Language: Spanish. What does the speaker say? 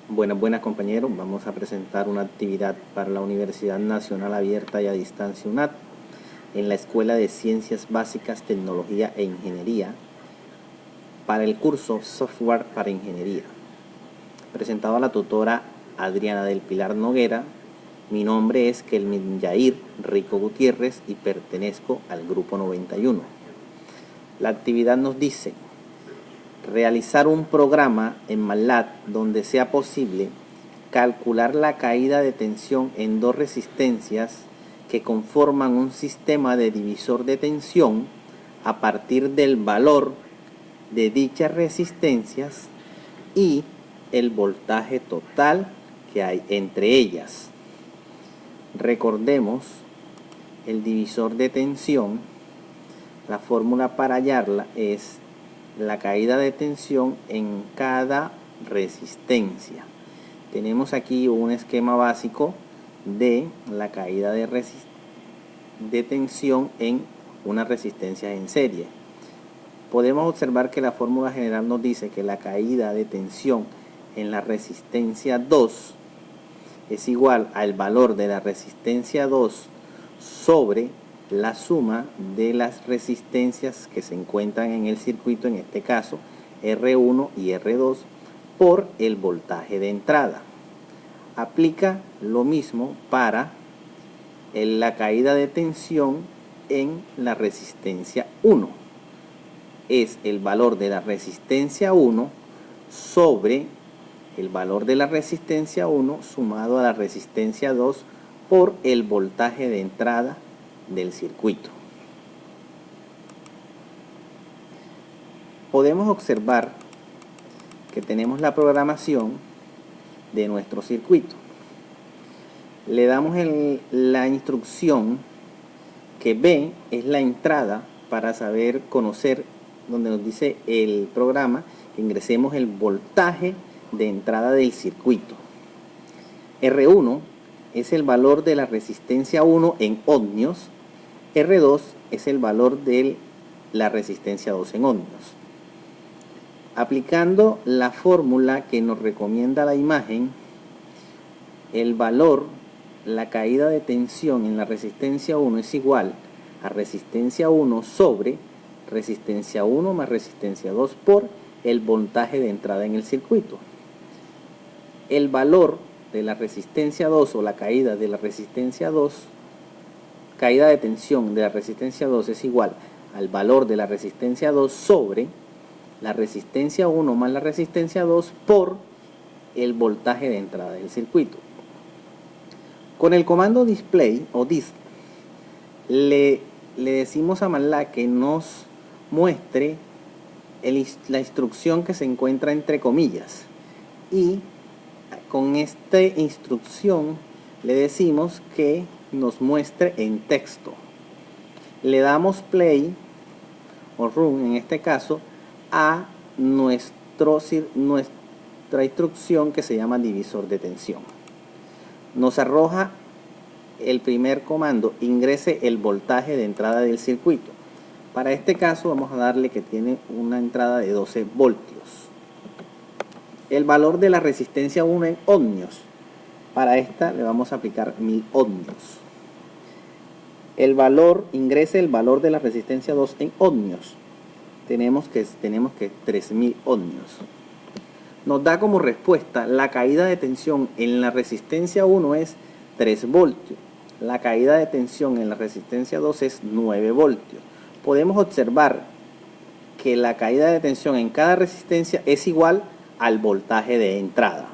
Buenas compañeros, vamos a presentar una actividad para la Universidad Nacional Abierta y a Distancia UNAD en la Escuela de Ciencias Básicas, Tecnología e Ingeniería para el curso Software para Ingeniería. Presentado a la tutora Adriana del Pilar Noguera. Mi nombre es Kelvin Yair Rico Gutiérrez y pertenezco al grupo 91. La actividad nos dice: realizar un programa en MATLAB donde sea posible calcular la caída de tensión en dos resistencias que conforman un sistema de divisor de tensión a partir del valor de dichas resistencias y el voltaje total que hay entre ellas. Recordemos el divisor de tensión. La fórmula para hallarla es la caída de tensión en cada resistencia. Tenemos aquí un esquema básico de la caída de tensión en una resistencia en serie. Podemos observar que la fórmula general nos dice que la caída de tensión en la resistencia 2 es igual al valor de la resistencia 2 sobre la suma de las resistencias que se encuentran en el circuito, en este caso R1 y R2, por el voltaje de entrada. Aplica lo mismo para la caída de tensión en la resistencia 1. Es el valor de la resistencia 1 sobre el valor de la resistencia 1 sumado a la resistencia 2 por el voltaje de entrada del circuito. Podemos observar que tenemos la programación de nuestro circuito. Le damos la instrucción que B es la entrada para conocer, donde nos dice el programa que ingresemos el voltaje de entrada del circuito. R1 es el valor de la resistencia 1 en ohmios. R2 es el valor de la resistencia 2 en ohmios. Aplicando la fórmula que nos recomienda la imagen, el valor, la caída de tensión en la resistencia 1 es igual a resistencia 1 sobre resistencia 1 más resistencia 2 por el voltaje de entrada en el circuito. El valor de la resistencia 2 o la caída de la resistencia 2, caída de tensión de la resistencia 2 es igual al valor de la resistencia 2 sobre la resistencia 1 más la resistencia 2 por el voltaje de entrada del circuito. Con el comando display o dist le decimos a MATLAB que nos muestre la instrucción que se encuentra entre comillas, y con esta instrucción le decimos que nos muestre en texto. Le damos play o run en este caso a nuestra instrucción que se llama divisor de tensión. Nos arroja el primer comando: ingrese el voltaje de entrada del circuito. Para este caso vamos a darle que tiene una entrada de 12 voltios. El valor de la resistencia 1 en ohmios. Para esta le vamos a aplicar 1000 ohmios. El valor, ingrese el valor de la resistencia 2 en ohmios. Tenemos que 3000 ohmios. Nos da como respuesta la caída de tensión en la resistencia 1 es 3 voltios. La caída de tensión en la resistencia 2 es 9 voltios. Podemos observar que la caída de tensión en cada resistencia es igual al voltaje de entrada.